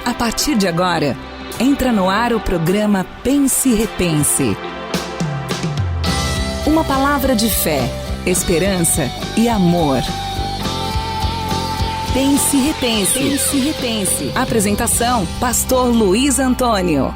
A partir de agora, entra no ar o programa Pense e Repense. Uma palavra de fé, esperança e amor. Pense e Repense. Pense e Repense. Apresentação, Pastor Luiz Antônio.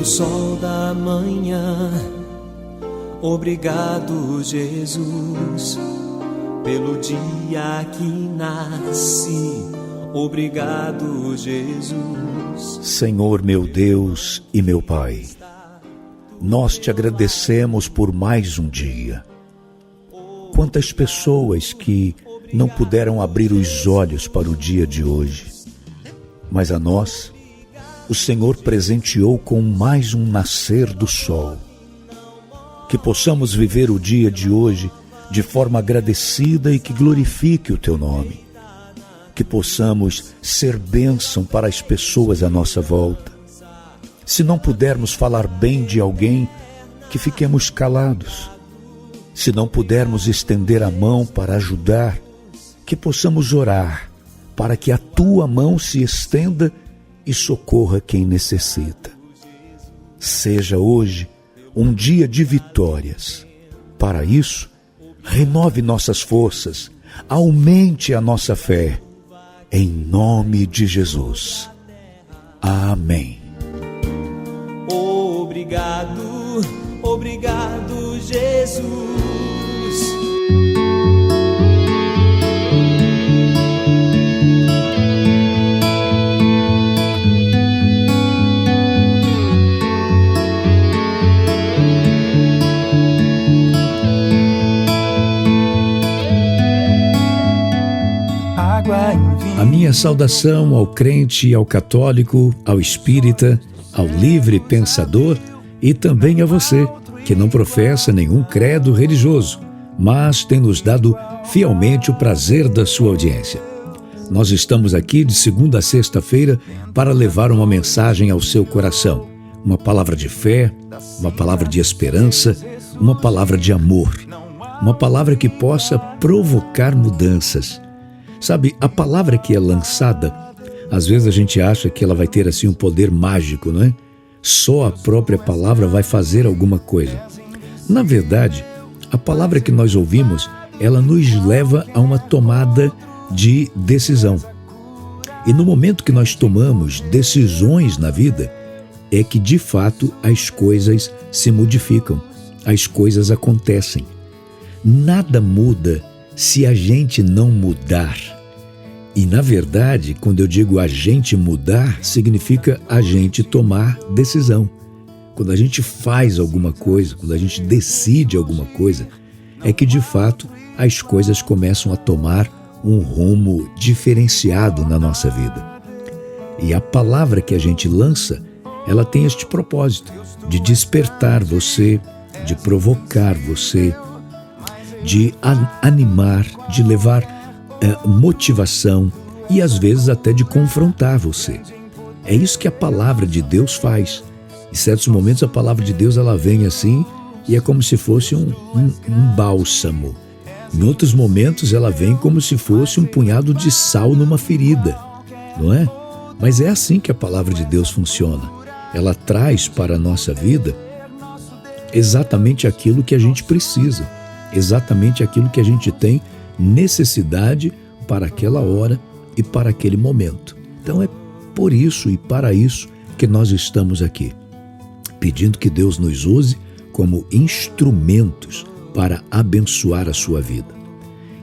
Sol da manhã, obrigado, Jesus, pelo dia que nasci. Obrigado, Jesus. Senhor meu Deus e meu Pai, nós te agradecemos por mais um dia. Quantas pessoas que não puderam abrir os olhos para o dia de hoje, mas a nós o Senhor presenteou com mais um nascer do sol. Que possamos viver o dia de hoje de forma agradecida e que glorifique o Teu nome. Que possamos ser bênção para as pessoas à nossa volta. Se não pudermos falar bem de alguém, que fiquemos calados. Se não pudermos estender a mão para ajudar, que possamos orar para que a Tua mão se estenda e socorra quem necessita. Seja hoje um dia de vitórias. Para isso, renove nossas forças, aumente a nossa fé, em nome de Jesus. Amém. Obrigado, obrigado, Jesus. A minha saudação ao crente, ao católico, ao espírita, ao livre pensador e também a você, que não professa nenhum credo religioso, mas tem nos dado fielmente o prazer da sua audiência. Nós estamos aqui de segunda a sexta-feira para levar uma mensagem ao seu coração, uma palavra de fé, uma palavra de esperança, uma palavra de amor, uma palavra que possa provocar mudanças. Sabe, a palavra que é lançada, às vezes a gente acha que ela vai ter assim um poder mágico, não é? Só a própria palavra vai fazer alguma coisa. Na verdade, a palavra que nós ouvimos, ela nos leva a uma tomada de decisão. E no momento que nós tomamos decisões na vida, é que de fato as coisas se modificam, as coisas acontecem. Nada muda se a gente não mudar. E, na verdade, quando eu digo a gente mudar, significa a gente tomar decisão. Quando a gente faz alguma coisa, quando a gente decide alguma coisa, é que, de fato, as coisas começam a tomar um rumo diferenciado na nossa vida. E a palavra que a gente lança, ela tem este propósito de despertar você, de provocar você, de animar, de levar motivação e às vezes até de confrontar você. É isso que a palavra de Deus faz. Em certos momentos a palavra de Deus ela vem assim e é como se fosse um bálsamo. Em outros momentos ela vem como se fosse um punhado de sal numa ferida, não é? Mas é assim que a palavra de Deus funciona. Ela traz para a nossa vida exatamente aquilo que a gente precisa, exatamente aquilo que a gente tem necessidade para aquela hora e para aquele momento. Então é por isso e para isso que nós estamos aqui, pedindo que Deus nos use como instrumentos para abençoar a sua vida.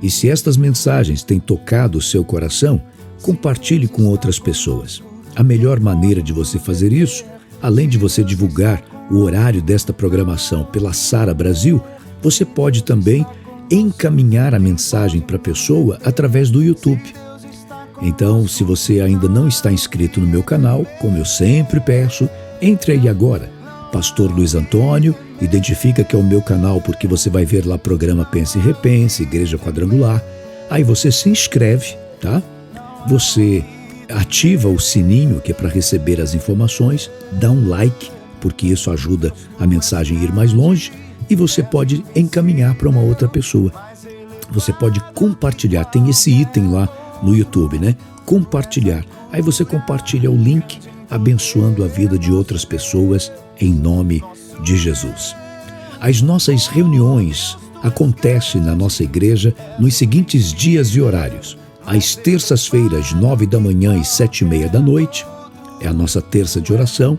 E se estas mensagens têm tocado o seu coração, compartilhe com outras pessoas. A melhor maneira de você fazer isso, além de você divulgar o horário desta programação pela Sara Brasil, você pode também encaminhar a mensagem para a pessoa através do YouTube. Então, se você ainda não está inscrito no meu canal, como eu sempre peço, entre aí agora, Pastor Luiz Antônio, identifica que é o meu canal porque você vai ver lá programa Pense e Repense, Igreja Quadrangular. Aí você se inscreve, tá? Você ativa o sininho, que é para receber as informações, dá um like, porque isso ajuda a mensagem a ir mais longe, e você pode encaminhar para uma outra pessoa. Você pode compartilhar, tem esse item lá no YouTube, né? Compartilhar. Aí você compartilha o link, abençoando a vida de outras pessoas, em nome de Jesus. As nossas reuniões acontecem na nossa igreja nos seguintes dias e horários. Às terças-feiras, 9 da manhã e 7h30 da noite, é a nossa terça de oração.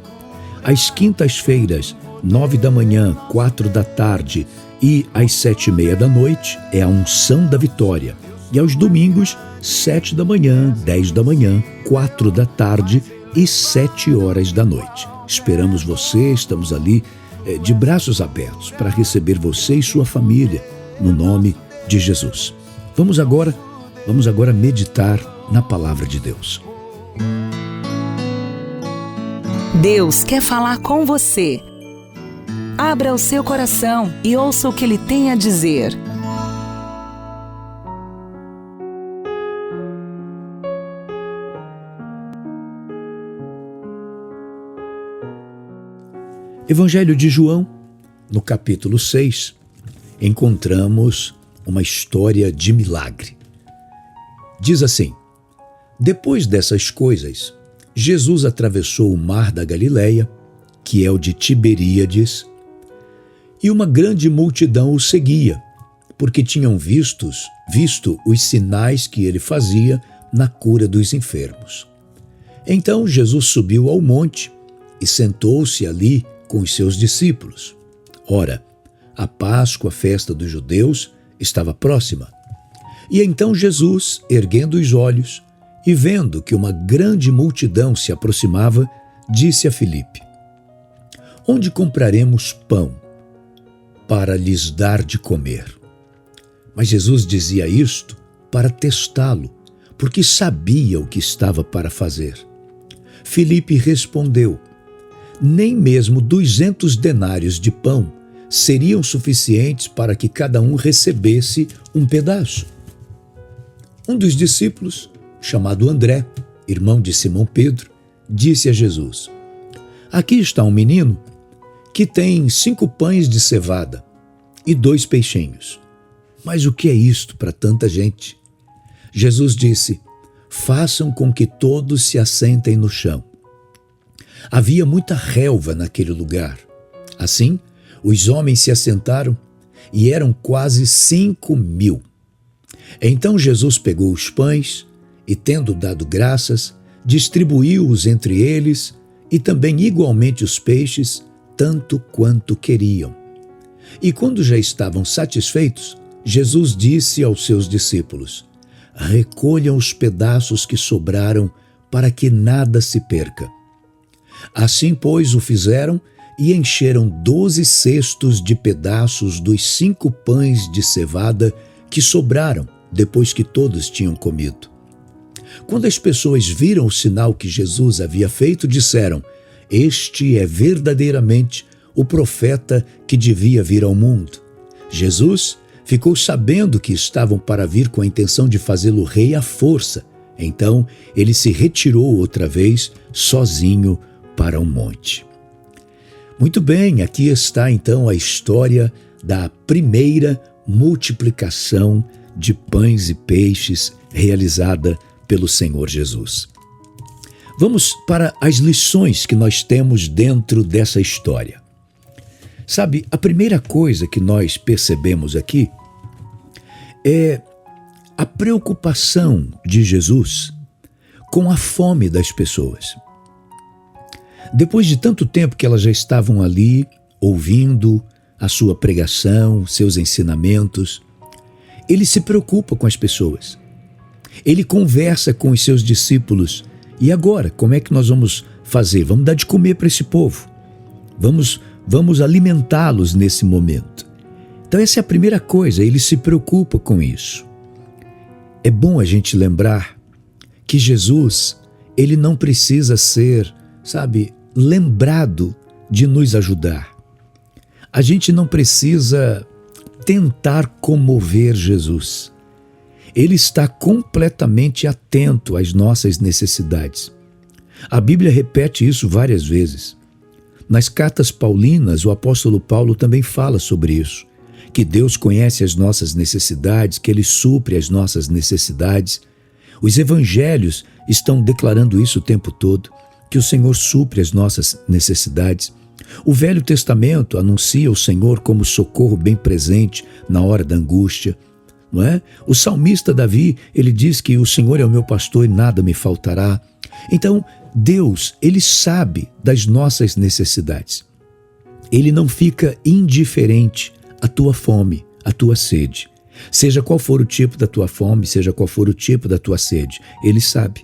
Às quintas-feiras, 9 da manhã, 4 da tarde e às 7h30 da noite, é a unção da vitória. E aos domingos, 7 da manhã, 10 da manhã, 4 da tarde e 7 horas da noite. Esperamos você, estamos ali de braços abertos para receber você e sua família, no nome de Jesus. Vamos agora meditar na palavra de Deus. Deus quer falar com você. Abra o seu coração e ouça o que Ele tem a dizer. Evangelho de João, no capítulo 6, encontramos uma história de milagre. Diz assim: depois dessas coisas, Jesus atravessou o mar da Galileia, que é o de Tiberíades, e uma grande multidão o seguia, porque tinham visto os sinais que ele fazia na cura dos enfermos. Então Jesus subiu ao monte e sentou-se ali com os seus discípulos. Ora, a Páscoa, a festa dos judeus, estava próxima. E então Jesus, erguendo os olhos e vendo que uma grande multidão se aproximava, disse a Filipe: onde compraremos pão para lhes dar de comer? Mas Jesus dizia isto para testá-lo, porque sabia o que estava para fazer. Filipe respondeu: nem mesmo 200 denários de pão seriam suficientes para que cada um recebesse um pedaço. Um dos discípulos, chamado André, irmão de Simão Pedro, disse a Jesus: aqui está um menino que tem 5 pães de cevada e 2 peixinhos. Mas o que é isto para tanta gente? Jesus disse: façam com que todos se assentem no chão. Havia muita relva naquele lugar. Assim, os homens se assentaram e eram quase 5.000. Então Jesus pegou os pães e, tendo dado graças, distribuiu-os entre eles e também igualmente os peixes, tanto quanto queriam. E quando já estavam satisfeitos, Jesus disse aos seus discípulos: recolham os pedaços que sobraram para que nada se perca. Assim, pois, o fizeram e encheram 12 cestos de pedaços dos 5 pães de cevada que sobraram depois que todos tinham comido. Quando as pessoas viram o sinal que Jesus havia feito, disseram: este é verdadeiramente o profeta que devia vir ao mundo. Jesus ficou sabendo que estavam para vir com a intenção de fazê-lo rei à força. Então ele se retirou outra vez, sozinho, para um monte. Muito bem, aqui está então a história da primeira multiplicação de pães e peixes realizada pelo Senhor Jesus. Vamos para as lições que nós temos dentro dessa história. Sabe, a primeira coisa que nós percebemos aqui é a preocupação de Jesus com a fome das pessoas. Depois de tanto tempo que elas já estavam ali, ouvindo a sua pregação, seus ensinamentos, ele se preocupa com as pessoas. Ele conversa com os seus discípulos. E agora, como é que nós vamos fazer? Vamos dar de comer para esse povo. Vamos alimentá-los nesse momento. Então essa é a primeira coisa, ele se preocupa com isso. É bom a gente lembrar que Jesus, ele não precisa ser, lembrado de nos ajudar. A gente não precisa tentar comover Jesus. Ele está completamente atento às nossas necessidades. A Bíblia repete isso várias vezes. Nas cartas paulinas, o apóstolo Paulo também fala sobre isso, que Deus conhece as nossas necessidades, que Ele supre as nossas necessidades. Os evangelhos estão declarando isso o tempo todo, que o Senhor supre as nossas necessidades. O Velho Testamento anuncia o Senhor como socorro bem presente na hora da angústia, não é? O salmista Davi, ele diz que o Senhor é o meu pastor e nada me faltará. Então, Deus, Ele sabe das nossas necessidades. Ele não fica indiferente à tua fome, à tua sede. Seja qual for o tipo da tua fome, seja qual for o tipo da tua sede, Ele sabe.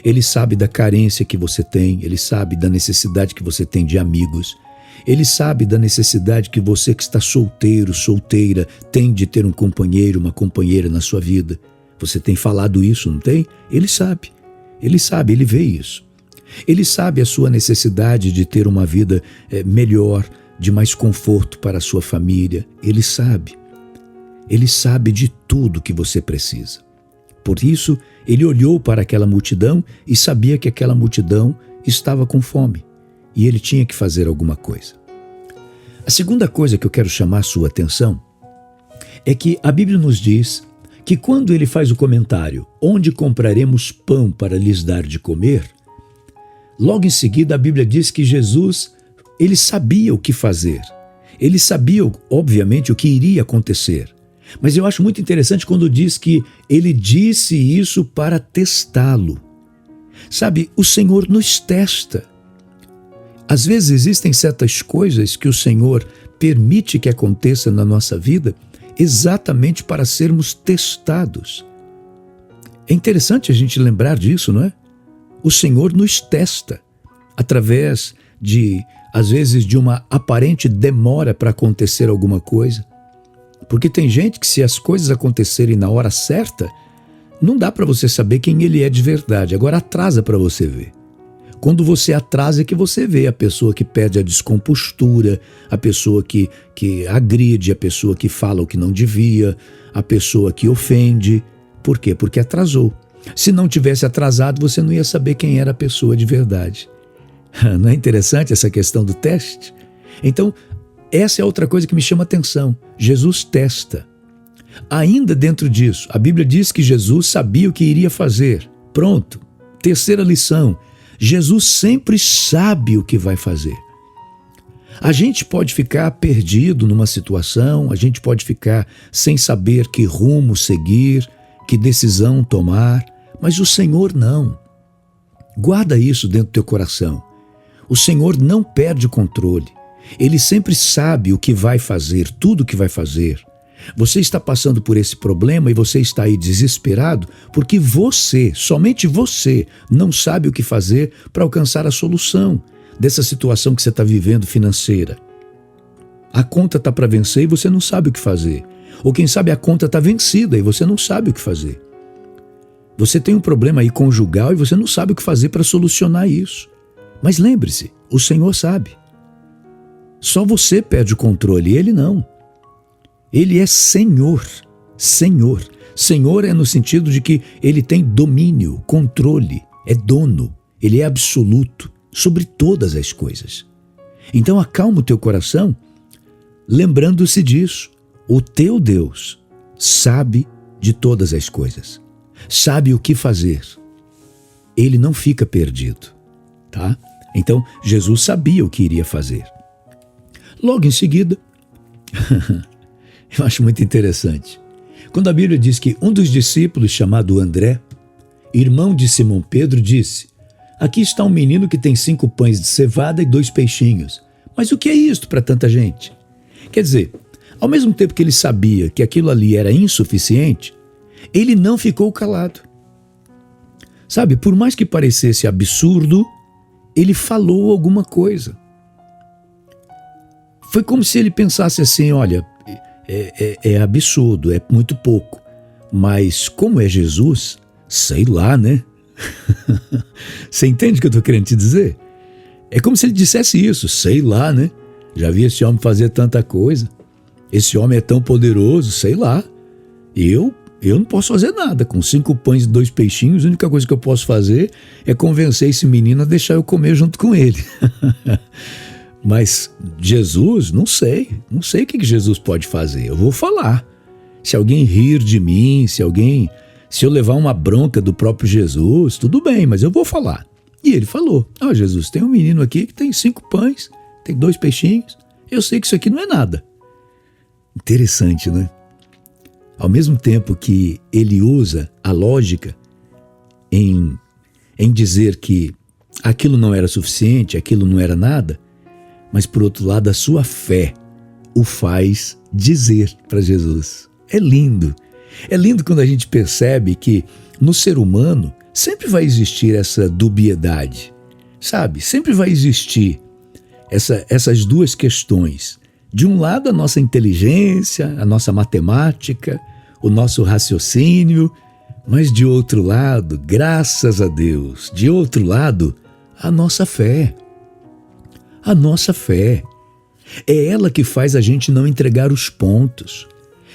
Ele sabe da carência que você tem, Ele sabe da necessidade que você tem de amigos. Ele sabe da necessidade que você que está solteiro, solteira, tem de ter um companheiro, uma companheira na sua vida. Você tem falado isso, não tem? Ele sabe, Ele vê isso. Ele sabe a sua necessidade de ter uma vida melhor, de mais conforto para a sua família. Ele sabe de tudo que você precisa. Por isso, Ele olhou para aquela multidão e sabia que aquela multidão estava com fome e Ele tinha que fazer alguma coisa. A segunda coisa que eu quero chamar a sua atenção é que a Bíblia nos diz que quando Ele faz o comentário, onde compraremos pão para lhes dar de comer, logo em seguida a Bíblia diz que Jesus, Ele sabia o que fazer. Ele sabia, obviamente, o que iria acontecer. Mas eu acho muito interessante quando diz que Ele disse isso para testá-lo. Sabe, o Senhor nos testa. Às vezes existem certas coisas que o Senhor permite que aconteça na nossa vida exatamente para sermos testados. É interessante a gente lembrar disso, não é? O Senhor nos testa através de, às vezes, de uma aparente demora para acontecer alguma coisa. Porque tem gente que, se as coisas acontecerem na hora certa, não dá para você saber quem ele é de verdade. Agora atrasa para você ver. Quando você atrasa é que você vê a pessoa que perde a descompostura, a pessoa que agride, a pessoa que fala o que não devia, a pessoa que ofende. Por quê? Porque atrasou. Se não tivesse atrasado, você não ia saber quem era a pessoa de verdade. Não é interessante essa questão do teste? Então, essa é outra coisa que me chama a atenção. Jesus testa. Ainda dentro disso, a Bíblia diz que Jesus sabia o que iria fazer. Pronto. Terceira lição. Jesus sempre sabe o que vai fazer. A gente pode ficar perdido numa situação, a gente pode ficar sem saber que rumo seguir, que decisão tomar, mas o Senhor não. Guarda isso dentro do teu coração. O Senhor não perde o controle. Ele sempre sabe o que vai fazer, tudo o que vai fazer. Você está passando por esse problema e você está aí desesperado porque você, somente você, não sabe o que fazer para alcançar a solução dessa situação que você está vivendo financeira. A conta está para vencer e você não sabe o que fazer. Ou quem sabe a conta está vencida e você não sabe o que fazer. Você tem um problema aí conjugal e você não sabe o que fazer para solucionar isso. Mas lembre-se, o Senhor sabe. Só você perde o controle, Ele não. Ele é Senhor, Senhor. Senhor é no sentido de que Ele tem domínio, controle, é dono, Ele é absoluto sobre todas as coisas. Então acalma o teu coração, lembrando-se disso. O teu Deus sabe de todas as coisas, sabe o que fazer. Ele não fica perdido, tá? Então Jesus sabia o que iria fazer. Logo em seguida, eu acho muito interessante. Quando a Bíblia diz que um dos discípulos, chamado André, irmão de Simão Pedro, disse: aqui está um menino que tem 5 pães de cevada e 2 peixinhos. Mas o que é isto para tanta gente? Quer dizer, ao mesmo tempo que ele sabia que aquilo ali era insuficiente, ele não ficou calado. Sabe, por mais que parecesse absurdo, ele falou alguma coisa. Foi como se ele pensasse assim: olha, é absurdo, é muito pouco, mas como é Jesus, sei lá, né? Você entende o que eu estou querendo te dizer? É como se ele dissesse isso, sei lá, né? Já vi esse homem fazer tanta coisa. Esse homem é tão poderoso, sei lá. Eu não posso fazer nada. Com 5 pães e 2 peixinhos, a única coisa que eu posso fazer é convencer esse menino a deixar eu comer junto com ele. Mas Jesus, não sei o que Jesus pode fazer. Eu vou falar. Se alguém rir de mim, se eu levar uma bronca do próprio Jesus, tudo bem, mas eu vou falar. E ele falou, Jesus, tem um menino aqui que tem 5 pães, tem 2 peixinhos, eu sei que isso aqui não é nada. Interessante, né? Ao mesmo tempo que ele usa a lógica em dizer que aquilo não era suficiente, aquilo não era nada, mas por outro lado a sua fé o faz dizer para Jesus. É lindo quando a gente percebe que no ser humano sempre vai existir essa dubiedade, sabe? Sempre vai existir essas duas questões. De um lado, a nossa inteligência, a nossa matemática, o nosso raciocínio, mas de outro lado, graças a Deus, de outro lado, a nossa fé. A nossa fé. É ela que faz a gente não entregar os pontos.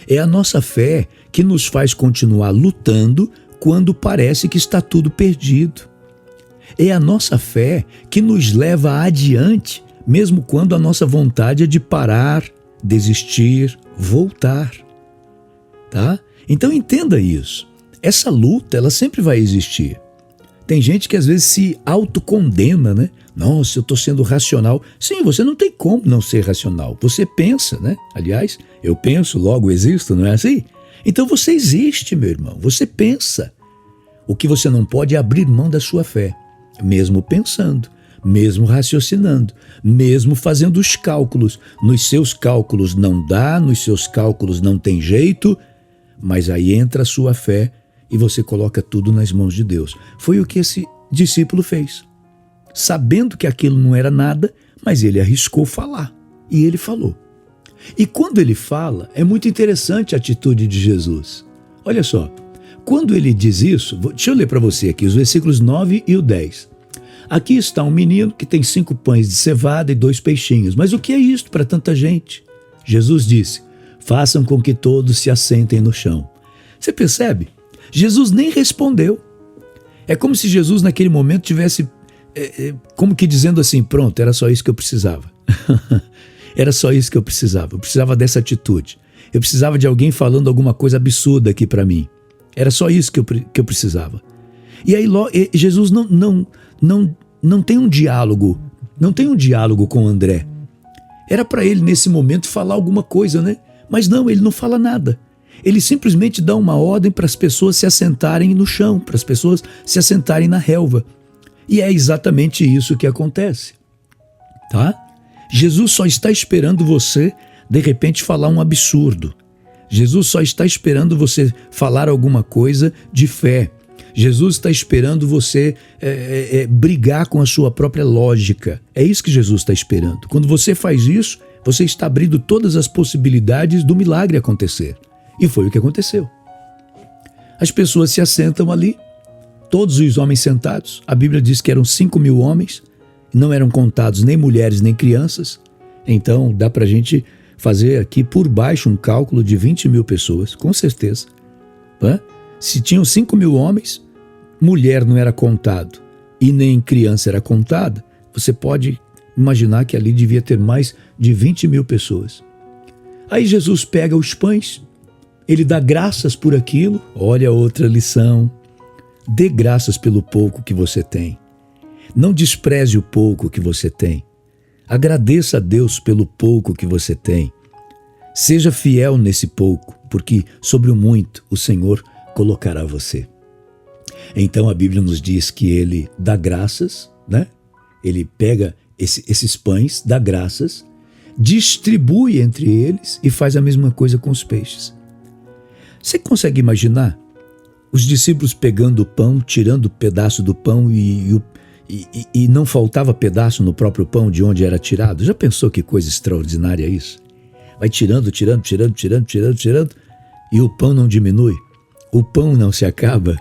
É a nossa fé que nos faz continuar lutando quando parece que está tudo perdido. É a nossa fé que nos leva adiante, mesmo quando a nossa vontade é de parar, desistir, voltar. Tá? Então entenda isso. Essa luta, ela sempre vai existir. Tem gente que às vezes se autocondena, né? Nossa, eu estou sendo racional. Sim, você não tem como não ser racional. Você pensa, né? Aliás, eu penso, logo existo, não é assim? Então você existe, meu irmão. Você pensa. O que você não pode é abrir mão da sua fé. Mesmo pensando, mesmo raciocinando, mesmo fazendo os cálculos. Nos seus cálculos não dá, nos seus cálculos não tem jeito, mas aí entra a sua fé e você coloca tudo nas mãos de Deus. Foi o que esse discípulo fez. Sabendo que aquilo não era nada, mas ele arriscou falar. E ele falou. E quando ele fala, é muito interessante a atitude de Jesus. Olha só, quando ele diz isso, deixa eu ler para você aqui os versículos 9 e o 10. Aqui está um menino que tem 5 pães de cevada e 2 peixinhos. Mas o que é isto para tanta gente? Jesus disse, façam com que todos se assentem no chão. Você percebe? Jesus nem respondeu. É como se Jesus naquele momento tivesse, como que dizendo assim, pronto, era só isso que eu precisava. Era só isso que eu precisava. Eu precisava dessa atitude. Eu precisava de alguém falando alguma coisa absurda aqui para mim. Era só isso que eu precisava. E aí Jesus não tem um diálogo, não tem um diálogo com André. Era para ele nesse momento falar alguma coisa, né? Mas não, ele não fala nada. Ele simplesmente dá uma ordem para as pessoas se assentarem no chão, para as pessoas se assentarem na relva. E é exatamente isso que acontece. Tá? Jesus só está esperando você, de repente, falar um absurdo. Jesus só está esperando você falar alguma coisa de fé. Jesus está esperando você brigar com a sua própria lógica. É isso que Jesus está esperando. Quando você faz isso, você está abrindo todas as possibilidades do milagre acontecer. E foi o que aconteceu. As pessoas se assentam ali, todos os homens sentados. A Bíblia diz que eram 5.000 homens, não eram contados nem mulheres nem crianças. Então dá para a gente fazer aqui por baixo um cálculo de 20.000 pessoas, com certeza. Se tinham 5.000 homens, mulher não era contado e nem criança era contada, você pode imaginar que ali devia ter mais de 20.000 pessoas. Aí Jesus pega os pães, ele dá graças por aquilo. Olha outra lição. Dê graças pelo pouco que você tem. Não despreze o pouco que você tem. Agradeça a Deus pelo pouco que você tem. Seja fiel nesse pouco, porque sobre o muito o Senhor colocará você. Então a Bíblia nos diz que ele dá graças, né? Ele pega esses pães, dá graças, distribui entre eles e faz a mesma coisa com os peixes. Você consegue imaginar os discípulos pegando o pão, tirando o pedaço do pão e não faltava pedaço no próprio pão de onde era tirado? Já pensou que coisa extraordinária isso? Vai tirando e o pão não diminui, o pão não se acaba.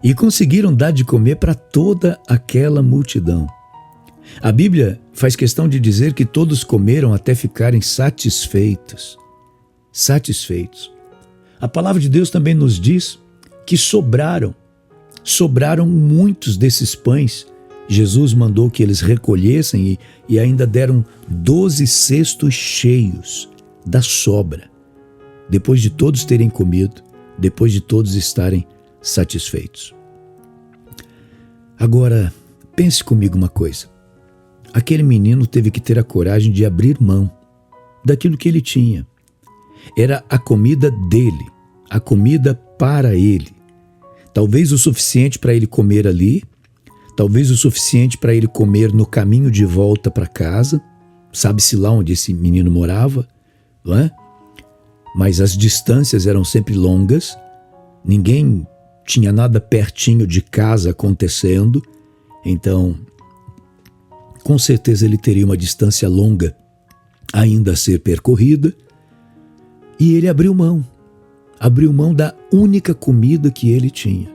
E conseguiram dar de comer para toda aquela multidão. A Bíblia faz questão de dizer que todos comeram até ficarem satisfeitos. Satisfeitos. A palavra de Deus também nos diz que sobraram muitos desses pães. Jesus mandou que eles recolhessem e ainda deram 12 cestos cheios da sobra, depois de todos terem comido, depois de todos estarem satisfeitos. Agora, pense comigo uma coisa. Aquele menino teve que ter a coragem de abrir mão daquilo que ele tinha. Era a comida dele, a comida para ele. Talvez o suficiente para ele comer ali, talvez o suficiente para ele comer no caminho de volta para casa, sabe-se lá onde esse menino morava, não é? Mas as distâncias eram sempre longas, ninguém tinha nada pertinho de casa acontecendo, então, com certeza ele teria uma distância longa ainda a ser percorrida, e ele abriu mão da única comida que ele tinha.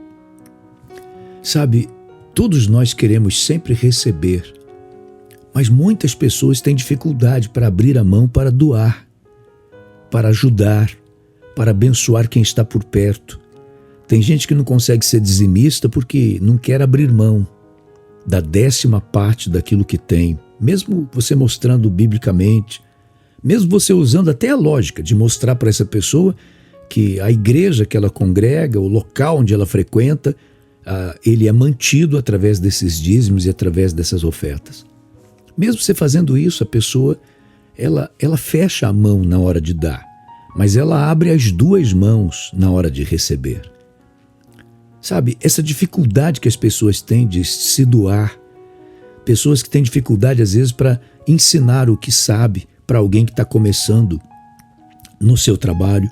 Sabe, todos nós queremos sempre receber, mas muitas pessoas têm dificuldade para abrir a mão para doar, para ajudar, para abençoar quem está por perto. Tem gente que não consegue ser dizimista porque não quer abrir mão da 10ª parte daquilo que tem, mesmo você mostrando biblicamente, mesmo você usando até a lógica de mostrar para essa pessoa que a igreja que ela congrega, o local onde ela frequenta, ele é mantido através desses dízimos e através dessas ofertas. Mesmo você fazendo isso, a pessoa ela fecha a mão na hora de dar, mas ela abre as 2 mãos na hora de receber. Sabe, essa dificuldade que as pessoas têm de se doar, pessoas que têm dificuldade às vezes para ensinar o que sabe para alguém que está começando no seu trabalho.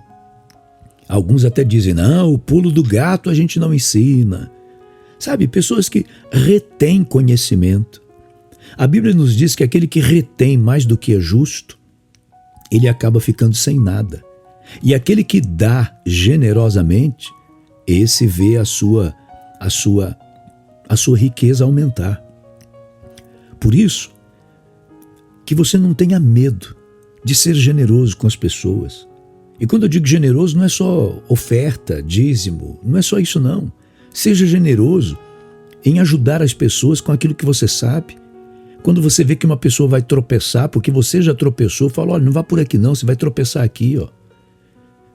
Alguns até dizem, não, o pulo do gato a gente não ensina. Sabe, pessoas que retêm conhecimento. A Bíblia nos diz que aquele que retém mais do que é justo, ele acaba ficando sem nada. E aquele que dá generosamente, esse vê a sua riqueza aumentar. Por isso, que você não tenha medo de ser generoso com as pessoas. E quando eu digo generoso, não é só oferta, dízimo, não é só isso não. Seja generoso em ajudar as pessoas com aquilo que você sabe. Quando você vê que uma pessoa vai tropeçar, porque você já tropeçou, fala, olha, não vá por aqui não, você vai tropeçar aqui, ó.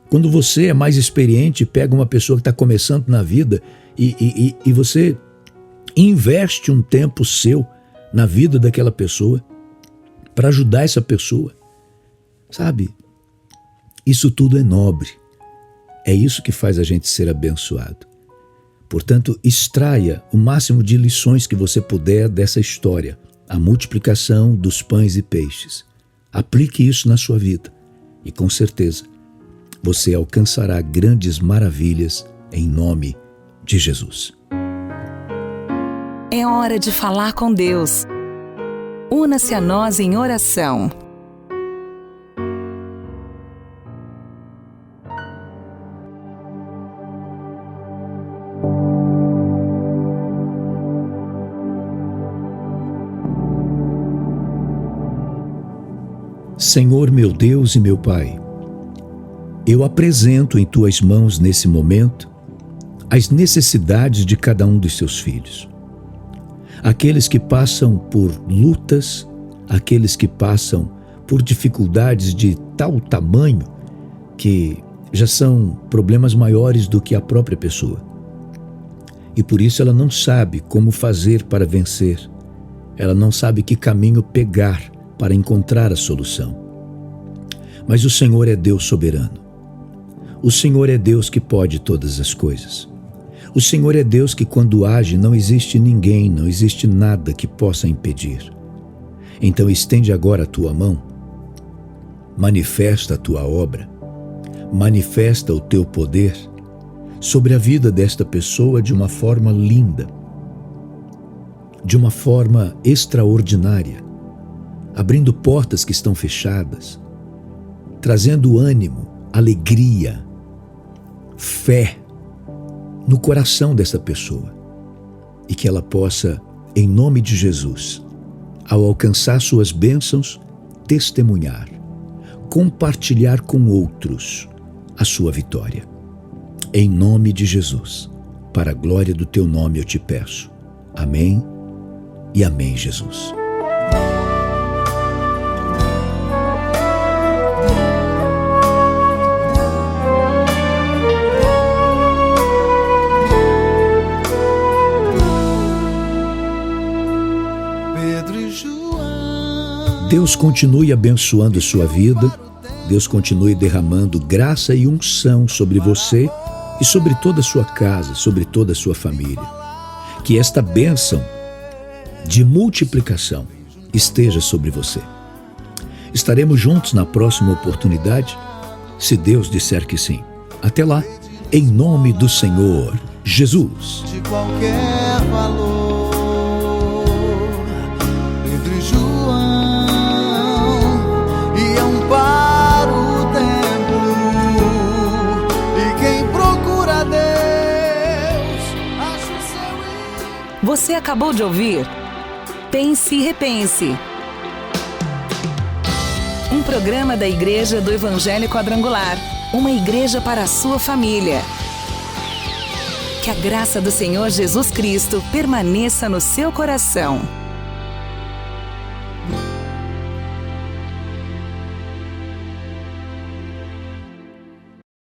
Quando você é mais experiente, pega uma pessoa que está começando na vida e você investe um tempo seu na vida daquela pessoa para ajudar essa pessoa, sabe? Isso tudo é nobre. É isso que faz a gente ser abençoado. Portanto, extraia o máximo de lições que você puder dessa história, a multiplicação dos pães e peixes. Aplique isso na sua vida e com certeza você alcançará grandes maravilhas em nome de Jesus. É hora de falar com Deus. Una-se a nós em oração. Senhor meu Deus e meu Pai, eu apresento em Tuas mãos nesse momento as necessidades de cada um dos Seus filhos. Aqueles que passam por lutas, aqueles que passam por dificuldades de tal tamanho que já são problemas maiores do que a própria pessoa. E por isso ela não sabe como fazer para vencer, ela não sabe que caminho pegar para encontrar a solução. Mas o Senhor é Deus soberano. O Senhor é Deus que pode todas as coisas. O Senhor é Deus que quando age não existe ninguém, não existe nada que possa impedir. Então estende agora a tua mão, manifesta a tua obra, manifesta o teu poder sobre a vida desta pessoa de uma forma linda, de uma forma extraordinária, abrindo portas que estão fechadas, trazendo ânimo, alegria, fé no coração dessa pessoa e que ela possa, em nome de Jesus, ao alcançar suas bênçãos, testemunhar, compartilhar com outros a sua vitória. Em nome de Jesus, para a glória do teu nome eu te peço. Amém e amém, Jesus. Deus continue abençoando a sua vida, Deus continue derramando graça e unção sobre você e sobre toda a sua casa, sobre toda a sua família. Que esta bênção de multiplicação esteja sobre você. Estaremos juntos na próxima oportunidade, se Deus disser que sim. Até lá, em nome do Senhor Jesus. De qualquer valor, Pedro e João iam para o templo, e quem procura Deus acha o seu. Você acabou de ouvir Pense e Repense, um programa da Igreja do Evangelho Quadrangular, uma igreja para a sua família. Que a graça do Senhor Jesus Cristo permaneça no seu coração.